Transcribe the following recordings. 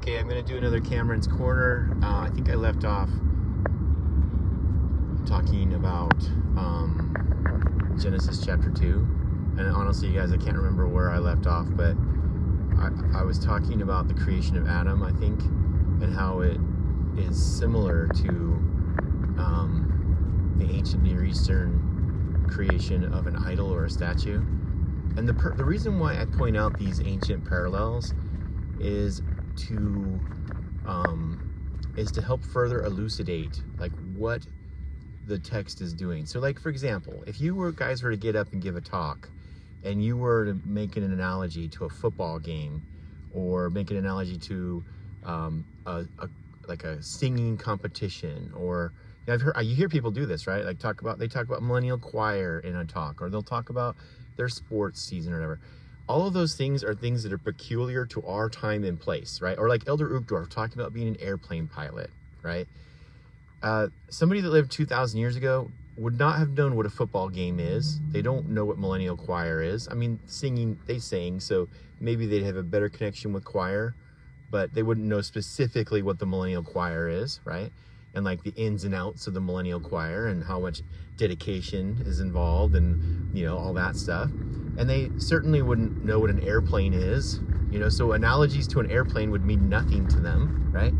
Okay, I'm going to do another Cameron's Corner. I think I left off talking about Genesis chapter 2. And honestly, you guys, I can't remember where I left off, but I was talking about the creation of Adam, I think, and how it is similar to the ancient Near Eastern creation of an idol or a statue. And the reason why I point out these ancient parallels is to help further elucidate like what the text is doing. So like, for example, if you guys were to get up and give a talk and you were to make an analogy to a football game or make an analogy to like a singing competition, or you hear people do this, right? Like they talk about Millennial Choir in a talk, or they'll talk about their sports season or whatever. All of those things are things that are peculiar to our time and place, right? Or like Elder Uchtdorf talking about being an airplane pilot, right? Somebody that lived 2,000 years ago would not have known what a football game is. They don't know what Millennial Choir is. I mean, singing, they sing, so maybe they'd have a better connection with choir, but they wouldn't know specifically what the Millennial Choir is, right? And like the ins and outs of the Millennial Choir and how much dedication is involved and, all that stuff. And they certainly wouldn't know what an airplane is, so analogies to an airplane would mean nothing to them, right?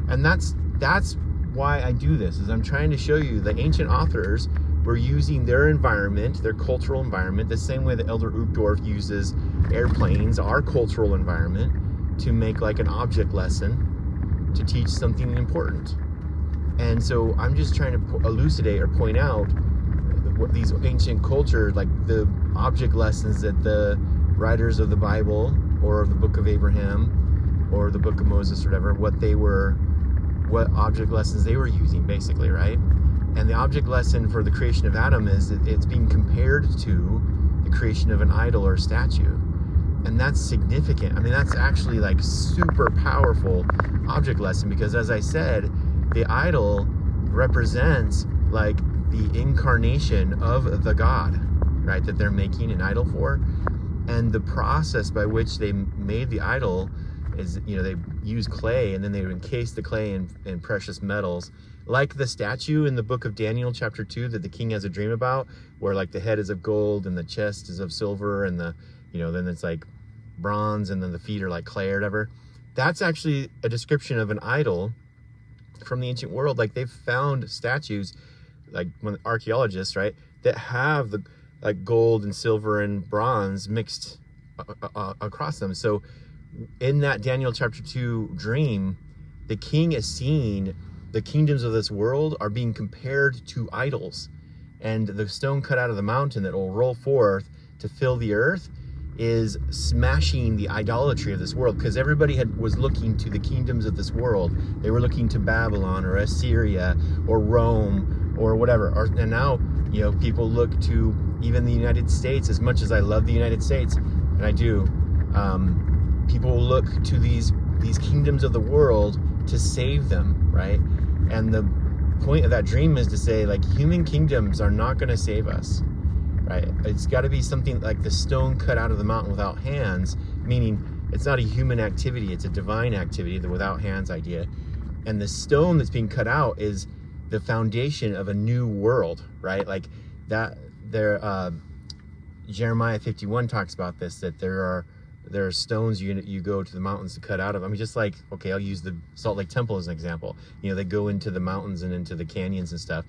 And that's why I do this, is I'm trying to show you the ancient authors were using their environment, their cultural environment, the same way that Elder Uchtdorf uses airplanes, our cultural environment, to make like an object lesson to teach something important. And so I'm just trying to elucidate or point out what these ancient cultures, like the object lessons that the writers of the Bible or of the book of Abraham or the book of Moses or whatever, what object lessons they were using, basically, right? And the object lesson for the creation of Adam is that it's being compared to the creation of an idol or statue. And that's significant. I mean, that's actually like super powerful object lesson, because as I said, the idol represents like the incarnation of the God, right, that they're making an idol for. And the process by which they made the idol is, they use clay, and then they would encase the clay in precious metals, like the statue in the book of Daniel chapter 2 that the king has a dream about, where like the head is of gold and the chest is of silver, and the then it's like bronze, and then the feet are like clay or whatever. That's actually a description of an idol from the ancient world. Like they've found statues, like when archaeologists, right, that have the like gold and silver and bronze mixed across them. So in that Daniel chapter 2 dream, the king is seeing the kingdoms of this world are being compared to idols, and the stone cut out of the mountain that will roll forth to fill the earth is smashing the idolatry of this world, because everybody was looking to the kingdoms of this world. They were looking to Babylon or Assyria or Rome or whatever. And now, people look to even the United States. As much as I love the United States, and I do, people look to these kingdoms of the world to save them, right? And the point of that dream is to say, like, human kingdoms are not going to save us. Right? It's got to be something like the stone cut out of the mountain without hands, meaning it's not a human activity, it's a divine activity, the without hands idea. And the stone that's being cut out is the foundation of a new world, right? Like that Jeremiah 51 talks about this, that there are stones you go to the mountains to cut out of. I mean, just like, okay, I'll use the Salt Lake Temple as an example. They go into the mountains and into the canyons and stuff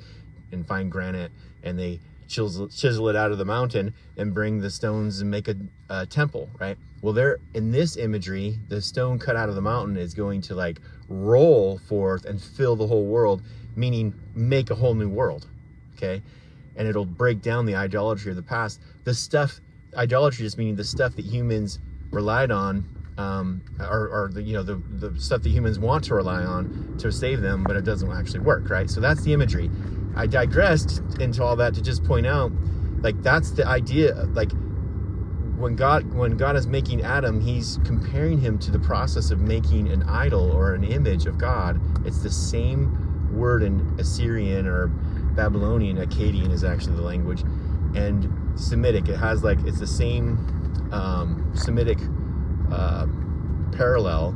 and find granite, and they chisel it out of the mountain and bring the stones and make a temple, right? Well, there in this imagery, the stone cut out of the mountain is going to like roll forth and fill the whole world, meaning make a whole new world, okay? And it'll break down the idolatry of the past. Idolatry just meaning the stuff that humans relied on, or the stuff that humans want to rely on to save them, but it doesn't actually work, right? So that's the imagery. I digressed into all that to just point out, like, that's the idea. Like when God is making Adam, he's comparing him to the process of making an idol or an image of God. It's the same word in Assyrian or Babylonian. Akkadian is actually the language, and Semitic. It's the same Semitic parallel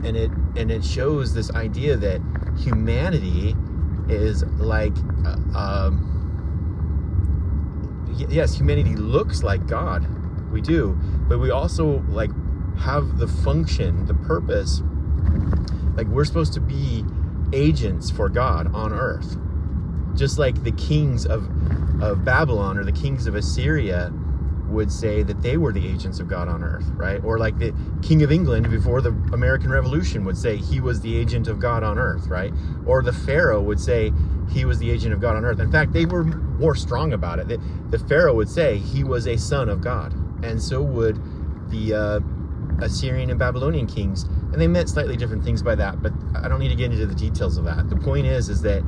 And it shows this idea that humanity is like, yes, humanity looks like God. We do, but we also like have the function, the purpose, like we're supposed to be agents for God on earth. Just like the kings of Babylon or the kings of Assyria would say that they were the agents of God on earth, right? Or like the King of England before the American Revolution would say he was the agent of God on earth, right? Or the Pharaoh would say he was the agent of God on earth. In fact, they were more strong about it. The Pharaoh would say he was a son of God, and so would the Assyrian and Babylonian kings, and they meant slightly different things by that, but I don't need to get into the details of that. The point is that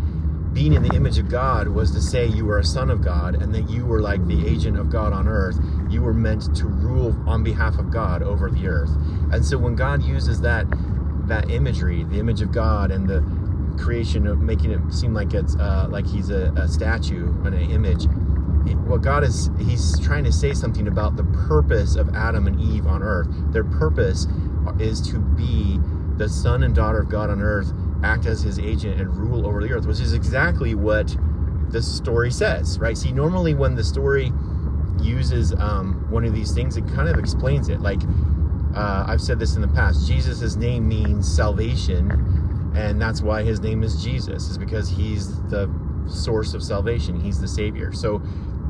being in the image of God was to say you were a son of God, and that you were like the agent of God on earth. You were meant to rule on behalf of God over the earth. And so when God uses that imagery, the image of God, and the creation of making it seem like it's like he's a statue and an image, what God is, he's trying to say something about the purpose of Adam and Eve on earth. Their purpose is to be the son and daughter of God on earth, act as his agent and rule over the earth, which is exactly what the story says, right? See, normally when the story uses one of these things, it kind of explains it. Like I've said this in the past, Jesus' name means salvation, and that's why his name is Jesus, is because he's the source of salvation. He's the Savior. So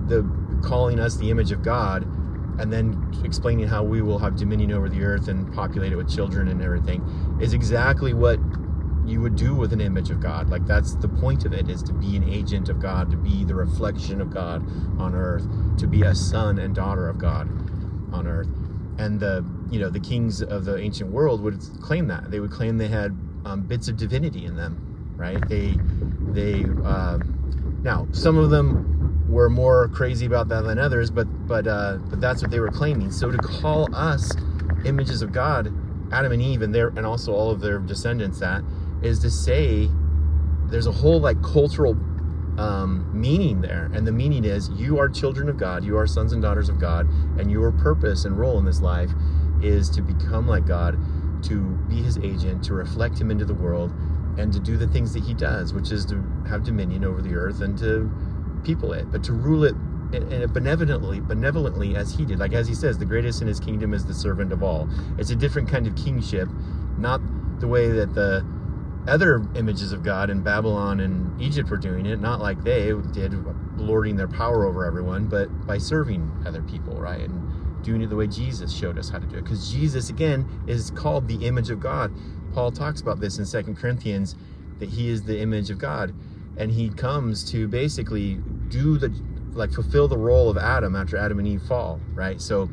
the calling us the image of God, and then explaining how we will have dominion over the earth and populate it with children and everything, is exactly what you would do with an image of God. Like that's the point of it, is to be an agent of God, to be the reflection of God on earth, to be a son and daughter of God on earth. And the kings of the ancient world would claim that. They would claim they had bits of divinity in them, right? Now some of them were more crazy about that than others, but that's what they were claiming. So to call us images of God, Adam and Eve and also all of their descendants, that is to say there's a whole like cultural meaning there. And the meaning is you are children of God, you are sons and daughters of God, and your purpose and role in this life is to become like God, to be his agent, to reflect him into the world, and to do the things that he does, which is to have dominion over the earth and to people it, but to rule it benevolently as he did. Like as he says, the greatest in his kingdom is the servant of all. It's a different kind of kingship, not the way that the other images of God in Babylon and Egypt were doing it, not like they did, lording their power over everyone, but by serving other people, right? And doing it the way Jesus showed us how to do it. Because Jesus, again, is called the image of God. Paul talks about this in 2 Corinthians, that he is the image of God. And he comes to basically fulfill the role of Adam after Adam and Eve fall, right? So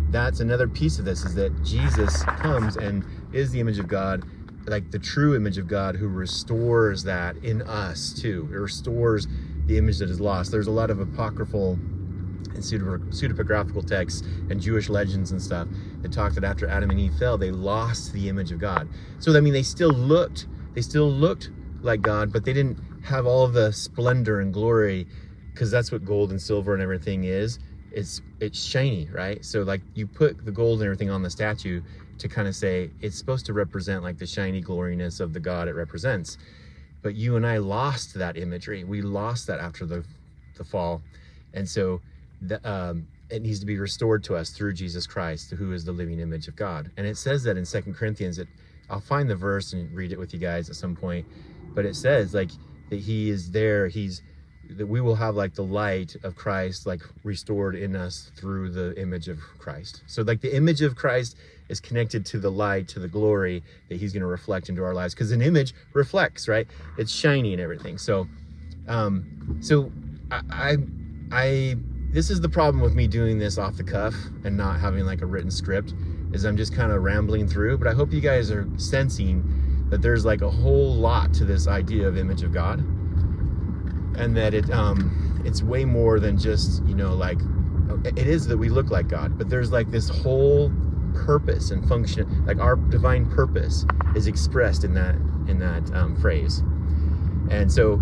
that's another piece of this, is that Jesus comes and is the image of God, like the true image of God, who restores that in us too. It restores the image that is lost. There's a lot of apocryphal and pseudepigraphical texts and Jewish legends and stuff that talk that after Adam and Eve fell, they lost the image of God. So I mean, they still looked like God, but they didn't have all the splendor and glory, because that's what gold and silver and everything is. It's shiny, right? So like you put the gold and everything on the statue to kind of say it's supposed to represent like the shiny gloriness of the God it represents. But you and I lost that imagery. We lost that after the fall. And so it needs to be restored to us through Jesus Christ, who is the living image of God. And it says that in 2 Corinthians, I'll find the verse and read it with you guys at some point, but it says like that he is there, that we will have like the light of Christ like restored in us through the image of Christ. So like the image of Christ is connected to the light, to the glory that he's going to reflect into our lives, because an image reflects, right? It's shiny and everything. So I this is the problem with me doing this off the cuff and not having like a written script, is I'm just kind of rambling through. But I hope you guys are sensing that there's like a whole lot to this idea of image of God, and that it's way more than just, like it is that we look like God, but there's like this whole purpose and function, like our divine purpose is expressed in that phrase. And so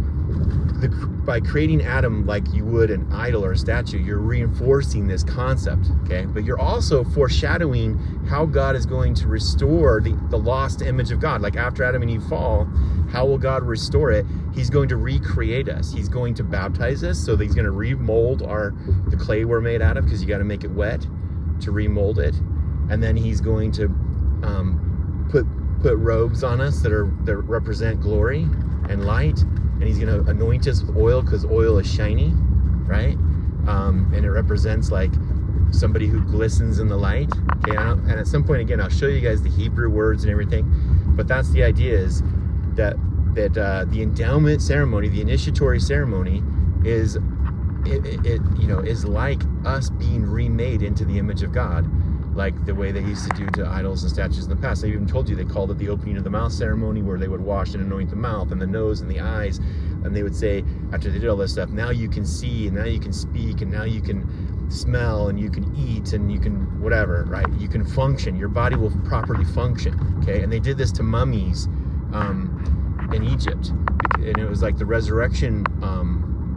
by creating Adam like you would an idol or a statue, you're reinforcing this concept, okay? But you're also foreshadowing how God is going to restore the lost image of God. Like after Adam and Eve fall, how will God restore it? He's going to recreate us. He's going to baptize us, so that he's going to remold the clay we're made out of, because you got to make it wet to remold it. And then he's going to put robes on us that represent glory and light. And he's going to anoint us with oil, because oil is shiny, right? And it represents like somebody who glistens in the light. Okay, and at some point, again, I'll show you guys the Hebrew words and everything. But that's the idea, is that the endowment ceremony, the initiatory ceremony, is is like us being remade into the image of God, like the way they used to do to idols and statues in the past. I even told you they called it the opening of the mouth ceremony, where they would wash and anoint the mouth and the nose and the eyes, and they would say, after they did all this stuff, now you can see, and now you can speak, and now you can smell, and you can eat, and you can whatever, right? You can function. Your body will properly function, okay? And they did this to mummies in Egypt, and it was like the resurrection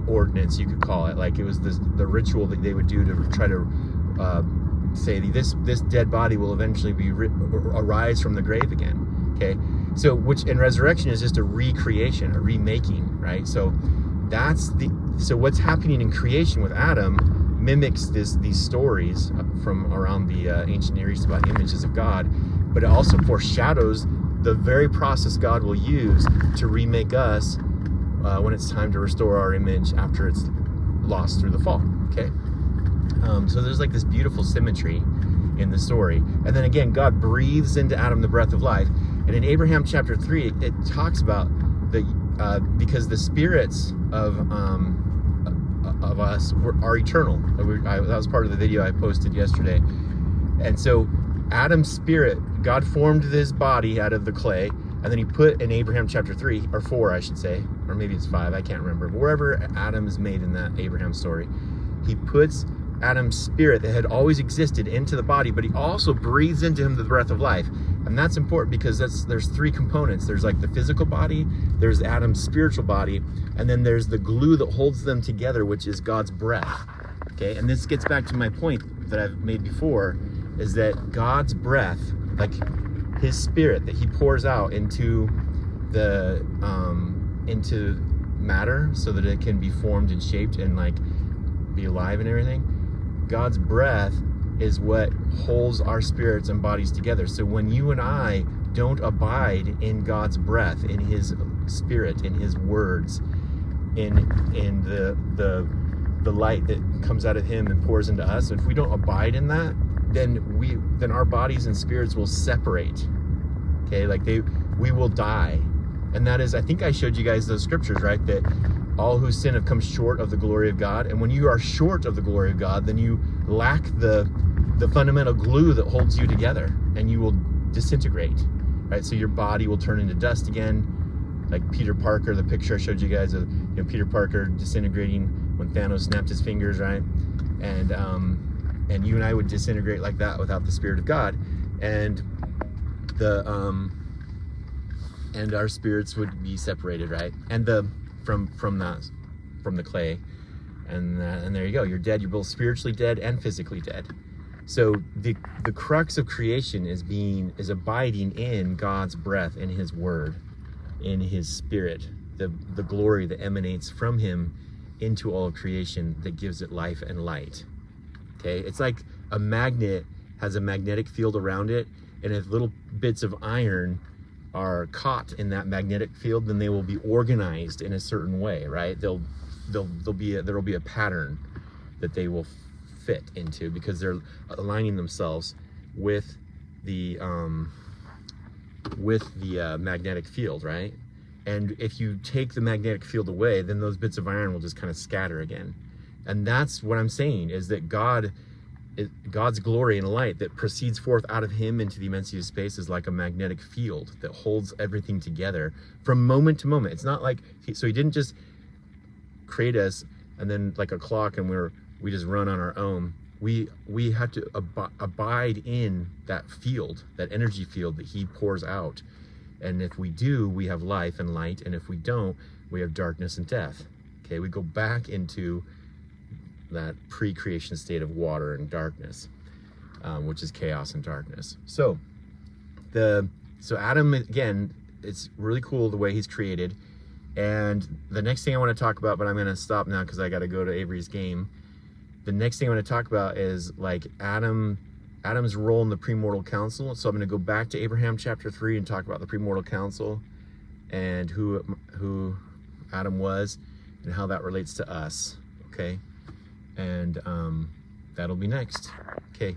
ordinance, you could call it. Like it was the ritual that they would do to try to say this dead body will eventually arise from the grave again. Okay, so and resurrection is just a recreation, a remaking, right? So so what's happening in creation with Adam mimics these stories from around the ancient Near East about images of God, but it also foreshadows the very process God will use to remake us when it's time to restore our image after it's lost through the fall. Okay. So there's like this beautiful symmetry in the story. And then again, God breathes into Adam the breath of life. And in Abraham chapter 3, it talks about because the spirits of us are eternal. That was part of the video I posted yesterday. And so Adam's spirit, God formed his body out of the clay, and then he put in Abraham chapter 3, or 4, I should say, or maybe it's 5, I can't remember. Wherever Adam is made in that Abraham story, he puts Adam's spirit that had always existed into the body, but he also breathes into him the breath of life. And that's important, because there's 3 components. There's like the physical body, there's Adam's spiritual body, and then there's the glue that holds them together, which is God's breath. Okay, and this gets back to my point that I've made before, is that God's breath, like his spirit that he pours out into into matter, so that it can be formed and shaped and like be alive and everything. God's breath is what holds our spirits and bodies together. So when you and I don't abide in God's breath, in his spirit, in his words, in the light that comes out of him and pours into us, if we don't abide in that, then our bodies and spirits will separate. Okay, like we will die. And that is, I think I showed you guys those scriptures, right? That all who sin have come short of the glory of God. And when you are short of the glory of God, then you lack the fundamental glue that holds you together, and you will disintegrate, right? So your body will turn into dust again, like Peter Parker, the picture I showed you guys of Peter Parker disintegrating when Thanos snapped his fingers, right? And you and I would disintegrate like that without the Spirit of God, and our spirits would be separated, right? And from the clay, and there you go. You're dead. You're both spiritually dead and physically dead. So the crux of creation is abiding in God's breath, in his word, in his spirit, the glory that emanates from him into all of creation, that gives it life and light. Okay, it's like a magnet has a magnetic field around it, and if little bits of iron are caught in that magnetic field, then they will be organized in a certain way, right? There will be a pattern that they will fit into, because they're aligning themselves with the magnetic field, right? And if you take the magnetic field away, then those bits of iron will just kind of scatter again. And that's what I'm saying, is that God's glory and light that proceeds forth out of him into the immensity of space is like a magnetic field that holds everything together from moment to moment. It's not like, so he didn't just create us and then like a clock and we just run on our own. We have to abide in that field, that energy field that he pours out. And if we do, we have life and light. And if we don't, we have darkness and death. Okay, we go back into that pre-creation state of water and darkness, which is chaos and darkness. So Adam, again, it's really cool the way he's created. And the next thing I want to talk about, but I'm going to stop now because I got to go to Avery's game. The next thing I want to talk about is like Adam's role in the premortal council. So I'm going to go back to Abraham chapter 3 and talk about the premortal council and who Adam was and how that relates to us. Okay, and that'll be next. Okay.